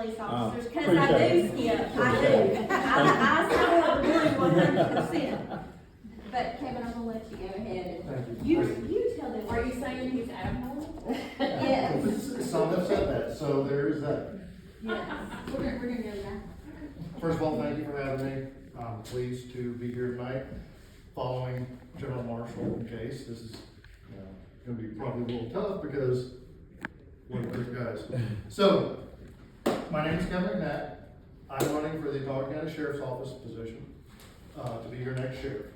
police officers, because I appreciate do it. skip, I do. I support blue 100%. But Kevin, I'm gonna let you go ahead and, you tell them. Are you saying he's abnormal? Yes, Some have said that, so there is that. yes, we're gonna go there. First of all, thank you for having me. I'm pleased to be here tonight, following General Marshall case. This is gonna be probably a little tough because we're big guys. So, my name is Kevin McNatt. I'm running for the Autauga County Sheriff's Office position, to be your next sheriff.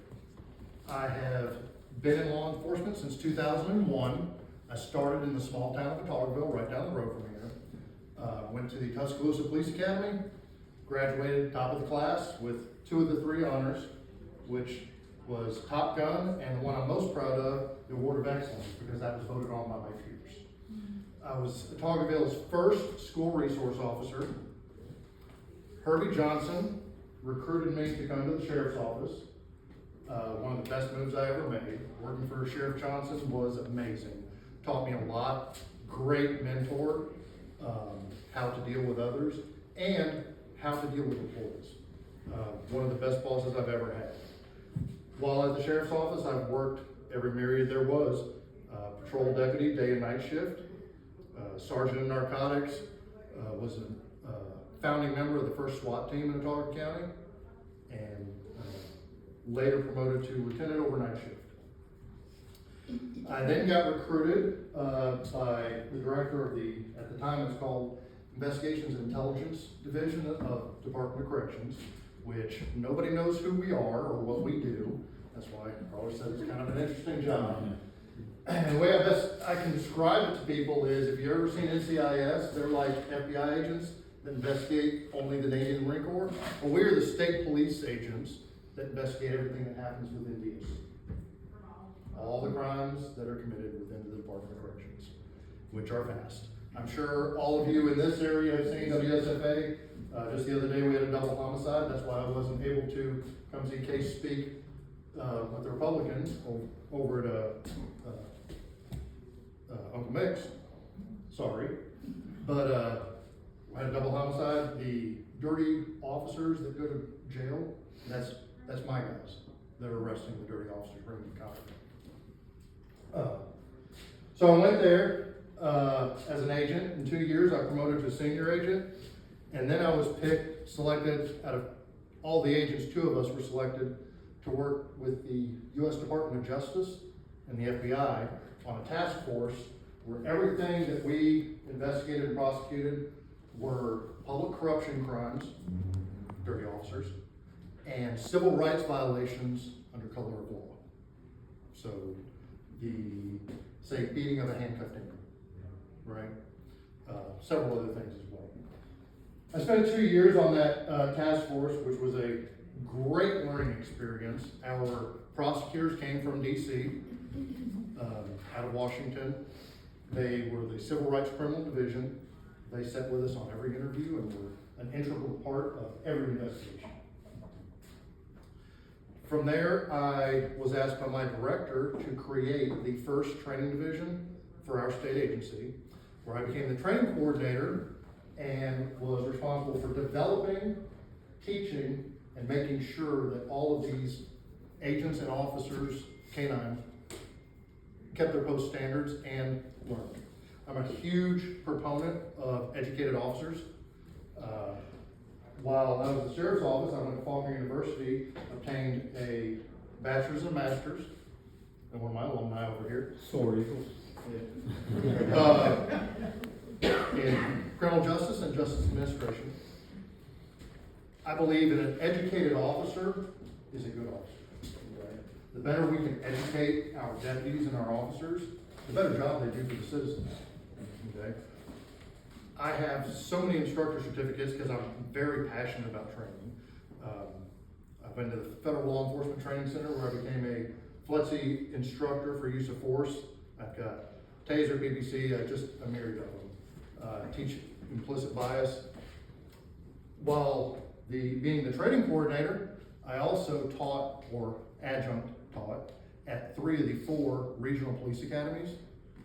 I have been in law enforcement since 2001. I started in the small town of Autauga, right down the road from here. Went to the Tuscaloosa Police Academy, graduated top of the class with 2 of the 3 honors, which was Top Gun, and the one I'm most proud of, the Award of Excellence, because that was voted on by my peers. I was Autaugaville's first school resource officer. Herbie Johnson recruited me to come to the sheriff's office. One of the best moves I ever made. Working for Sheriff Johnson was amazing. Taught me a lot, great mentor, how to deal with others, and how to deal with employees. One of the best bosses I've ever had. While at the sheriff's office, I've worked every myriad there was. Patrol deputy, day and night shift. Sergeant in narcotics, was a founding member of the first SWAT team in Autauga County, and later promoted to lieutenant overnight shift. I then got recruited by the director of at the time it's called Investigations and Intelligence Division of Department of Corrections, which nobody knows who we are or what we do. That's why I always said it's kind of an interesting job. And the way I can describe it to people is, if you've ever seen NCIS, they're like FBI agents that investigate only the Navy and Marine Corps. Well, we're the state police agents that investigate everything that happens within DOC. All the crimes that are committed within the Department of Corrections, which are vast. I'm sure all of you in this area have seen WSFA. Just the other day we had a double homicide. That's why I wasn't able to come see Case speak with the Republicans over at Uncle Mick's. Sorry. But we had a double homicide. The dirty officers that go to jail, that's my guys that are arresting the dirty officers, bringing them to court. So I went there as an agent. In 2 years, I promoted to a senior agent, and then I was selected out of all the agents. 2 of us were selected to work with the U.S. Department of Justice and the FBI on a task force where everything that we investigated and prosecuted were public corruption crimes, dirty officers, and civil rights violations under color of law. So say beating of a handcuffed inmate, right? Several other things as well. I spent 2 years on that task force, which was a great learning experience. Our prosecutors came from DC, out of Washington. They were the Civil Rights Criminal Division. They sat with us on every interview and were an integral part of every investigation. From there, I was asked by my director to create the first training division for our state agency, where I became the training coordinator and was responsible for developing, teaching, and making sure that all of these agents and officers, canines, kept their post standards and learned. I'm a huge proponent of educated officers. While I was at the sheriff's office, I went to Faulkner University, obtained a bachelor's and master's, and one of my alumni over here. Sorry. In criminal justice and justice administration. I believe that an educated officer is a good officer. Okay? The better we can educate our deputies and our officers, the better job they do for the citizens. Okay? I have so many instructor certificates because I'm very passionate about training. I've been to the Federal Law Enforcement Training Center where I became a FLETC instructor for use of force. I've got TASER, BBC, just a myriad of them. Teach implicit bias. While being the training coordinator, I also taught, or adjunct taught, at 3 of the 4 regional police academies,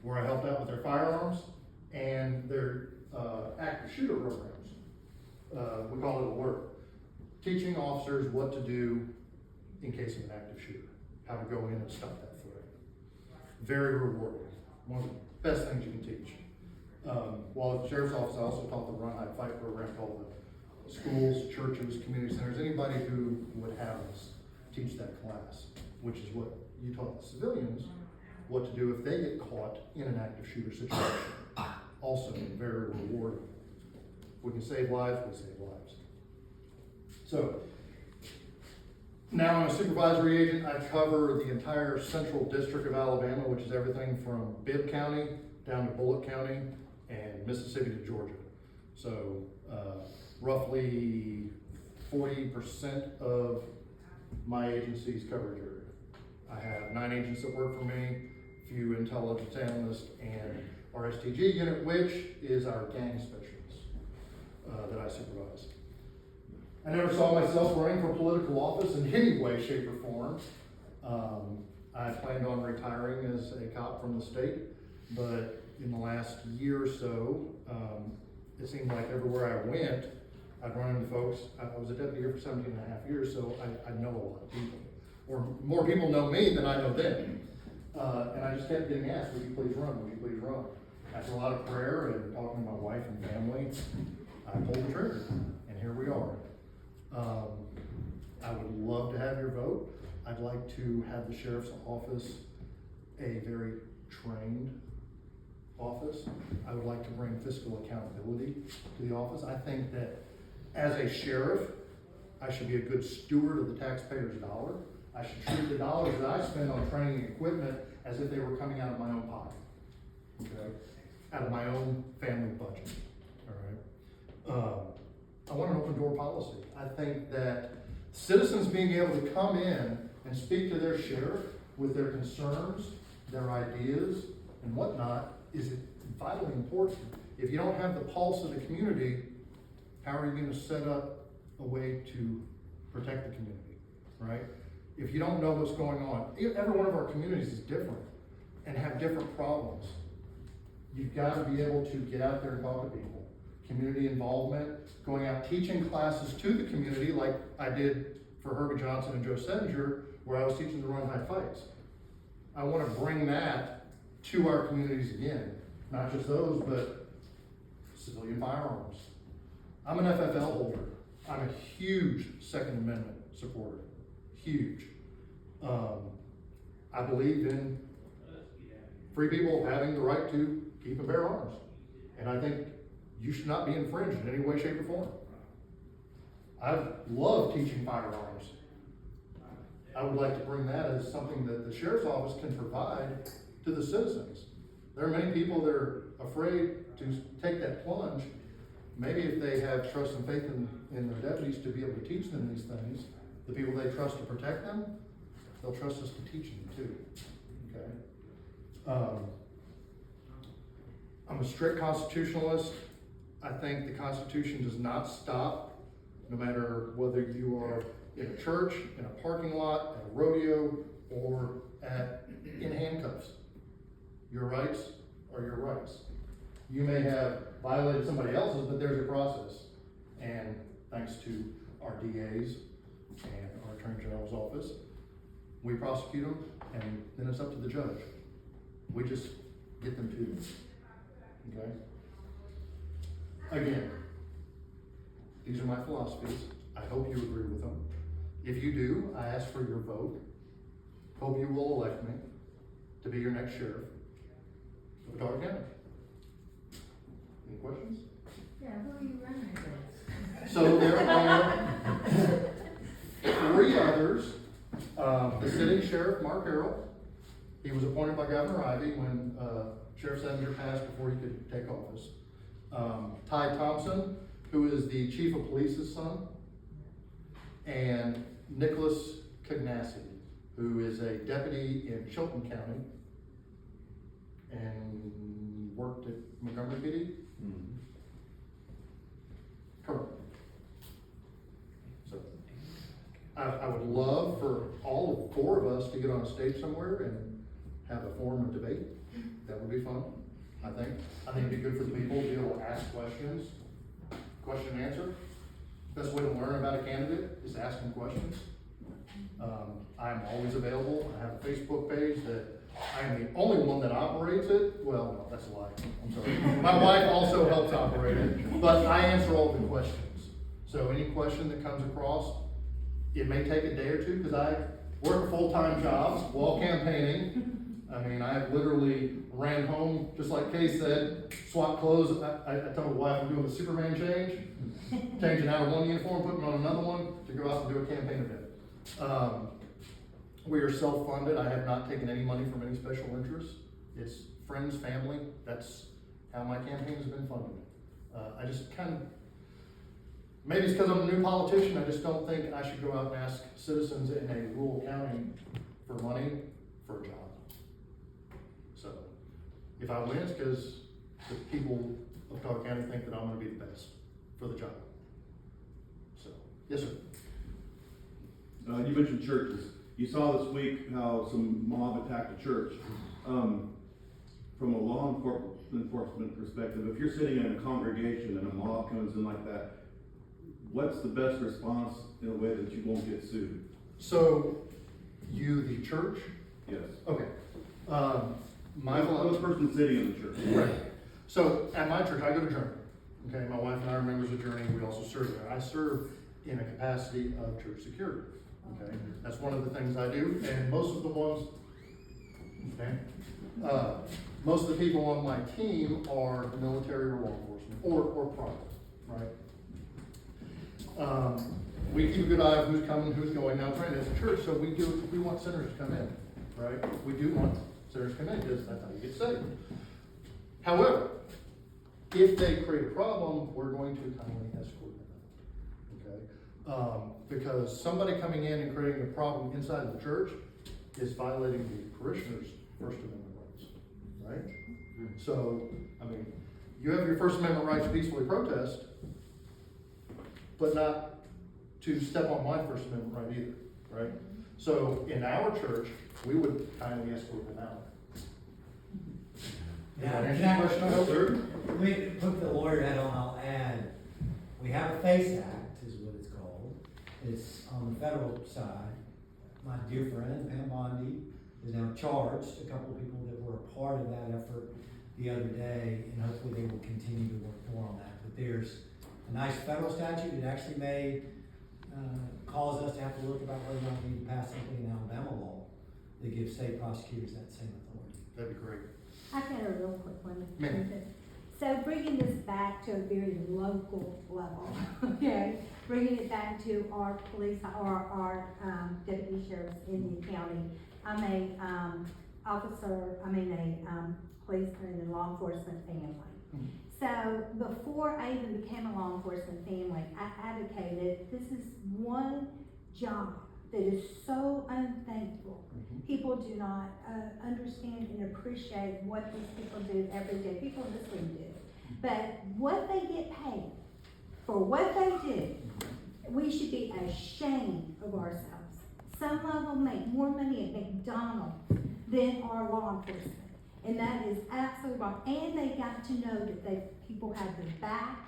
where I helped out with their firearms and their active shooter programs. we call it alert. Teaching officers what to do in case of an active shooter, how to go in and stop that threat. Very rewarding, one of the best things you can teach. While at the sheriff's office, I also taught the Run, Hide, Fight program to all the schools, churches, community centers, anybody who would have us teach that class, which is what you taught the civilians, what to do if they get caught in an active shooter situation. Also very rewarding. We can save lives, we save lives. So, now I'm a supervisory agent. I cover the entire central district of Alabama, which is everything from Bibb County down to Bullitt County and Mississippi to Georgia. So, roughly 40% of my agency's coverage area. I have 9 agents that work for me, a few intelligence analysts, and our STG unit, which is our gang specialists that I supervise. I never saw myself running for political office in any way, shape, or form. I planned on retiring as a cop from the state, but in the last year or so, it seemed like everywhere I went, I'd run into folks. I was a deputy here for 17 and a half years, so I know a lot of people. Or more people know me than I know them. And I just kept getting asked, would you please run, would you please run? After a lot of prayer and talking to my wife and family, I pulled the trigger, and here we are. I would love to have your vote. I'd like to have the sheriff's office a very trained office. I would like to bring fiscal accountability to the office. I think that as a sheriff, I should be a good steward of the taxpayer's dollar. I should treat the dollars that I spend on training and equipment as if they were coming out of my own pocket, okay? Out of my own family budget, all right? I want an open door policy. I think that citizens being able to come in and speak to their sheriff with their concerns, their ideas, and whatnot is vitally important. If you don't have the pulse of the community, how are you going to set up a way to protect the community, right? If you don't know what's going on, every one of our communities is different and have different problems. You've got to be able to get out there and talk to people. Community involvement, going out teaching classes to the community like I did for Herbie Johnson and Joe Settinger, where I was teaching the Run, Hide, Fights. I want to bring that to our communities again, not just those, but civilian firearms. I'm an FFL holder. I'm a huge Second Amendment supporter, huge. I believe in free people having the right to keep and bear arms. And I think you should not be infringed in any way, shape, or form. I love teaching firearms. I would like to bring that as something that the sheriff's office can provide to the citizens. There are many people that are afraid to take that plunge. Maybe if they have trust and faith in their deputies to be able to teach them these things, the people they trust to protect them, they'll trust us to teach them too, okay? I'm a strict constitutionalist. I think the Constitution does not stop, no matter whether you are in a church, in a parking lot, at a rodeo, or in handcuffs. Your rights are your rights. You may have violated somebody else's, but there's a process. And thanks to our DAs and our Attorney General's office, we prosecute them, and then it's up to the judge. We just get them to them, okay? Again, these are my philosophies. I hope you agree with them. If you do, I ask for your vote. Hope you will elect me to be your next sheriff of Autauga County. Any questions? Yeah, who are you running against? So there are 3 others. The sitting sheriff, Mark Harrell. He was appointed by Governor Ivey when Sheriff Settinger passed before he could take office. Ty Thompson, who is the chief of police's son, and Nicholas Cagnassi, who is a deputy in Chilton County and worked at Montgomery PD. Correct. So, I would love for all 4 of us to get on a stage somewhere and have a forum of debate. That would be fun, I think. I think it'd be good for people to be able to ask questions, question and answer. Best way to learn about a candidate is to ask them questions. I'm always available. I have a Facebook page that I am the only one that operates it. Well, no, that's a lie. I'm sorry. My wife also helps operate it, but I answer all the questions. So any question that comes across, it may take a day or two because I work a full-time job while campaigning. I mean, I have literally ran home, just like Kay said, swap clothes. I told my wife I'm doing the Superman change, changing out of one uniform, putting on another one to go out and do a campaign event. We are self-funded. I have not taken any money from any special interests. It's friends, family. That's how my campaign has been funded. I just kind of, maybe it's because I'm a new politician, I just don't think I should go out and ask citizens in a rural county for money for a job. So, if I win, it's because the people of Autauga County think that I'm gonna be the best for the job. So, yes, sir. You mentioned churches. You saw this week how some mob attacked a church. From a law enforcement perspective, if you're sitting in a congregation and a mob comes in like that, what's the best response in a way that you won't get sued? So, you, the church? Yes. Okay. My person sitting in the church. Right. So, at my church, I go to Journey. Okay, my wife and I are members of Journey. We also serve there. I serve in a capacity of church security. Okay, that's one of the things I do, and most of the ones, okay, most of the people on my team are military or law enforcement, or private, right? We keep a good eye on who's coming, who's going. Now, granted, as a church, so we want sinners to come in, right? We do want sinners to come in, because that's how you get saved. However, if they create a problem, we're going to kindly escort them, okay? Because somebody coming in and creating a problem inside the church is violating the parishioners' First Amendment rights, right? So, I mean, you have your First Amendment right to peacefully protest, but not to step on my First Amendment right either, right? So, in our church, we would kindly escort them out. Yeah, Does that answer can I- your question, Elder? Let me put the lawyer hat on, I'll add, we have a FACE Act, is what it's called. It's on the federal side. My dear friend, Pam Bondi, is now charged, a couple of people that were a part of that effort the other day, and hopefully they will continue to work more on that. But there's a nice federal statute, it actually may cause us to have to look about whether or not we need to pass something in Alabama law that gives state prosecutors that same authority. That'd be great. I've got a real quick one. Ma'am. So bringing this back to a very local level, okay? Bringing it back to our police, or our deputy sheriffs in the county. I'm a policeman in law enforcement family. So before I even became a law enforcement family, I advocated, this is one job that is so unthankful. People do not understand and appreciate what these people do every day. People in this room do. But what they get paid for what they do, we should be ashamed of ourselves. Some of them make more money at McDonald's than our law enforcement. And that is absolutely wrong. And they got to know that people have their back.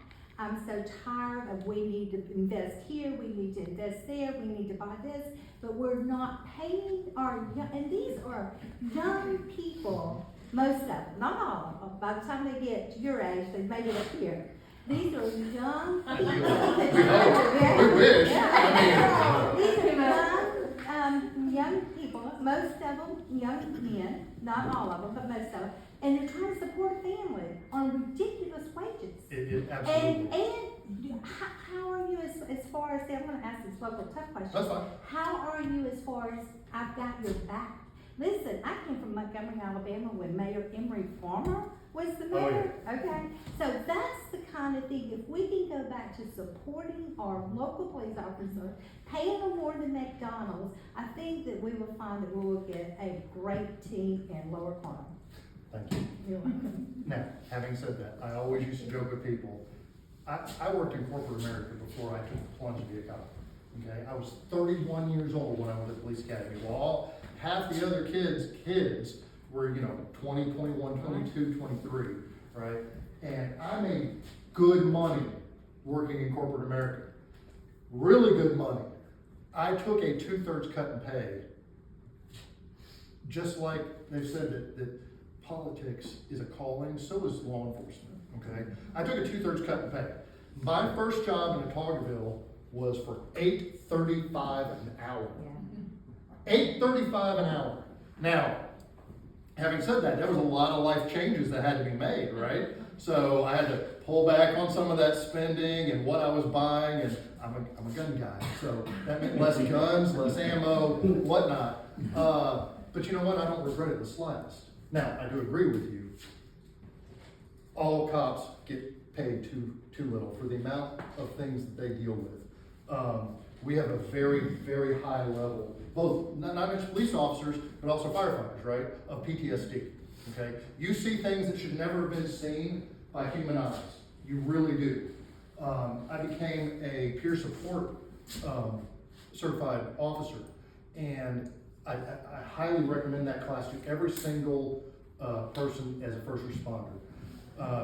I'm so tired of we need to invest here, we need to invest there, we need to buy this, but we're not paying our young, and these are young people, most of them, not all of them. By the time they get to your age, they've made it up here. These are young people. We wish. I mean, These are young people, most of them young men, not all of them, but most of them, and they're trying to support a family on ridiculous wages. it absolutely. And how are you as far as, I'm gonna ask this local tough question. That's fine. How are you as far as, I've got your back? Listen, I came from Montgomery, Alabama, when Mayor Emory Farmer was the mayor. Okay, so that's the kind of thing, if we can go back to supporting our local police officers, paying them more than McDonald's, I think that we will find that we will get a great team and lower crime. Thank you. You're welcome. Now, having said that, I always used to joke with people, I worked in corporate America before I took the plunge to be a cop. Okay, I was 31 years old when I went to the police academy. Well, half the other kids were, 20, 21, 22, 23, right? And I made good money working in corporate America. really good money. I took a 2/3 cut in pay. Just like they've said that politics is a calling, so is law enforcement, okay? I took a 2/3 cut in pay. My first job in Autaugaville was for $8.35 an hour. $8.35 an hour. Now, having said that, there was a lot of life changes that had to be made, right? So I had to pull back on some of that spending and what I was buying, and I'm a gun guy, so that meant less guns, less ammo, whatnot. But you know what? I don't regret it the slightest. Now, I do agree with you. All cops get paid too little for the amount of things that they deal with. We have a very, very high level, both, not just police officers, but also firefighters, right, of PTSD, okay? You see things that should never have been seen by human eyes. You really do. I became a peer support certified officer, and I highly recommend that class to every single person as a first responder,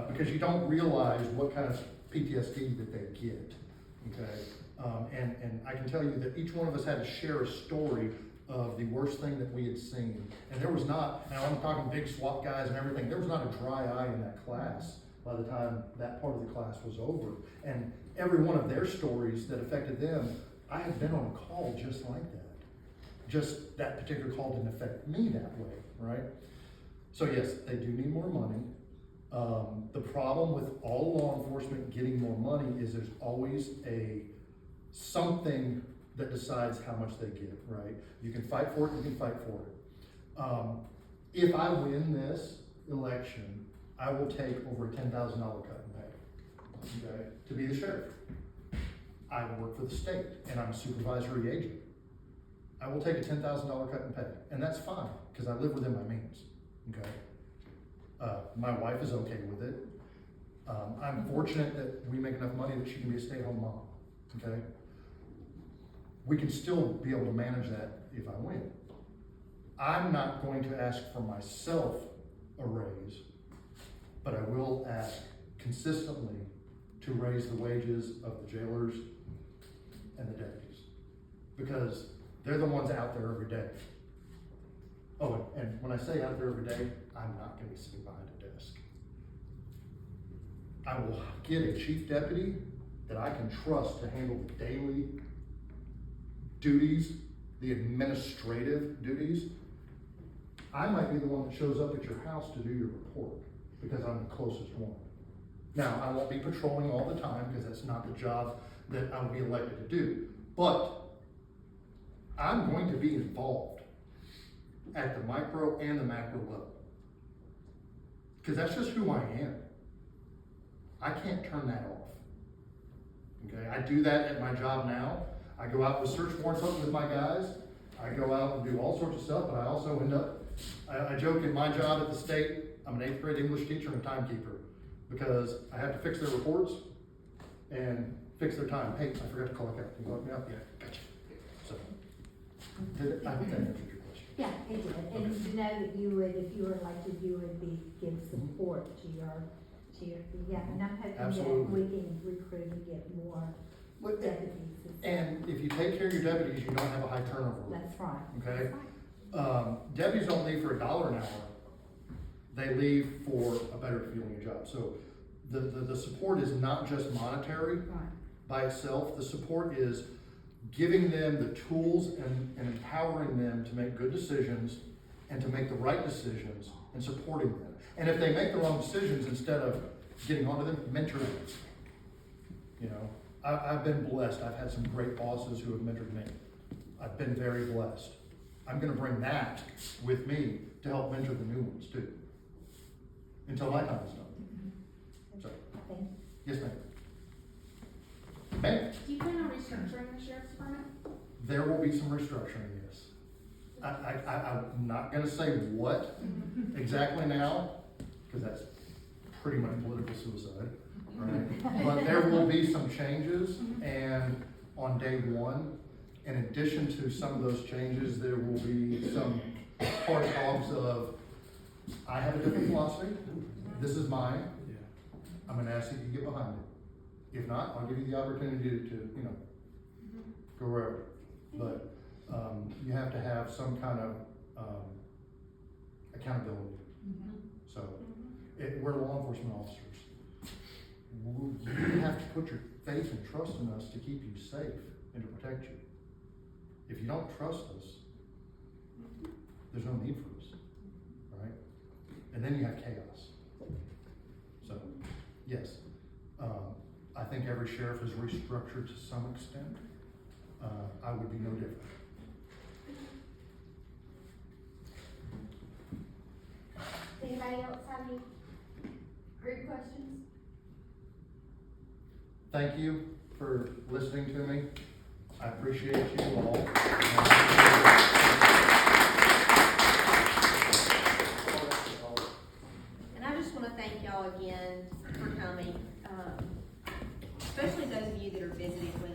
because you don't realize what kind of PTSD that they get, okay? And I can tell you that each one of us had to share a story of the worst thing that we had seen. And there was not, now I'm talking big SWAT guys and everything, there was not a dry eye in that class by the time that part of the class was over. And every one of their stories that affected them, I had been on a call just like that. Just that particular call didn't affect me that way, right? So yes, they do need more money. The problem with all law enforcement getting more money is there's always something that decides how much they get, right? You can fight for it, you can fight for it. If I win this election, I will take over a $10,000 cut in pay, okay, to be the sheriff. I work for the state, and I'm a supervisory agent. I will take a $10,000 cut in pay, and that's fine, because I live within my means, okay? My wife is okay with it. I'm fortunate that we make enough money that she can be a stay-at-home mom, okay? We can still be able to manage that if I win. I'm not going to ask for myself a raise, but I will ask consistently to raise the wages of the jailers and the deputies, because they're the ones out there every day. Oh, and when I say out there every day, I'm not gonna be sitting behind a desk. I will get a chief deputy that I can trust to handle the daily duties, the administrative duties. I might be the one that shows up at your house to do your report because I'm the closest one. Now, I won't be patrolling all the time because that's not the job that I would be elected to do, but I'm going to be involved at the micro and the macro level, because that's just who I am. I can't turn that off, okay? I do that at my job now. I go out with search warrants hunting with my guys. I go out and do all sorts of stuff, but I also end up, I joke in my job at the state, I'm an 8th grade English teacher and a timekeeper, because I have to fix their reports and fix their time. Hey, I forgot to call it out. Can you look me up? Yeah, gotcha. So, I hope that answered your question. Yeah, it did, and to know that you would, if you were elected, you would give support to your, yeah, and I'm hoping that Absolutely. we can recruit and get more deputies. And if you take care of your deputies, you don't have a high turnover rate. That's right. Okay. That's right. Deputies don't leave for $1 an hour. They leave for a better feeling job. So the support is not just monetary Right. by itself. The support is giving them the tools and empowering them to make good decisions and to make the right decisions and supporting them. And if they make the wrong decisions, instead of getting onto them, mentor them. You know, I've been blessed. I've had some great bosses who have mentored me. I've been very blessed. I'm gonna bring that with me to help mentor the new ones too, until my time is done. So, Thank you. yes, ma'am. Ma'am, Do you plan on restructuring the sheriff's department? there will be some restructuring, yes. I'm not gonna say what exactly now, because that's pretty much political suicide, right? But there will be some changes, and on day one, in addition to some of those changes, there will be some hard cogs of, I have a different philosophy, this is mine, I'm gonna ask you to get behind it. If not, I'll give you the opportunity to Correct, but, you have to have some kind of, accountability. So, we're law enforcement officers. You have to put your faith and trust in us to keep you safe and to protect you. If you don't trust us, there's no need for us, right? And then you have chaos. So, yes, I think every sheriff is restructured to some extent. I would be no different. Anybody else have any group questions? Thank you for listening to me. I appreciate you all. And I just wanna thank y'all again for coming, especially those of you that are visiting with us.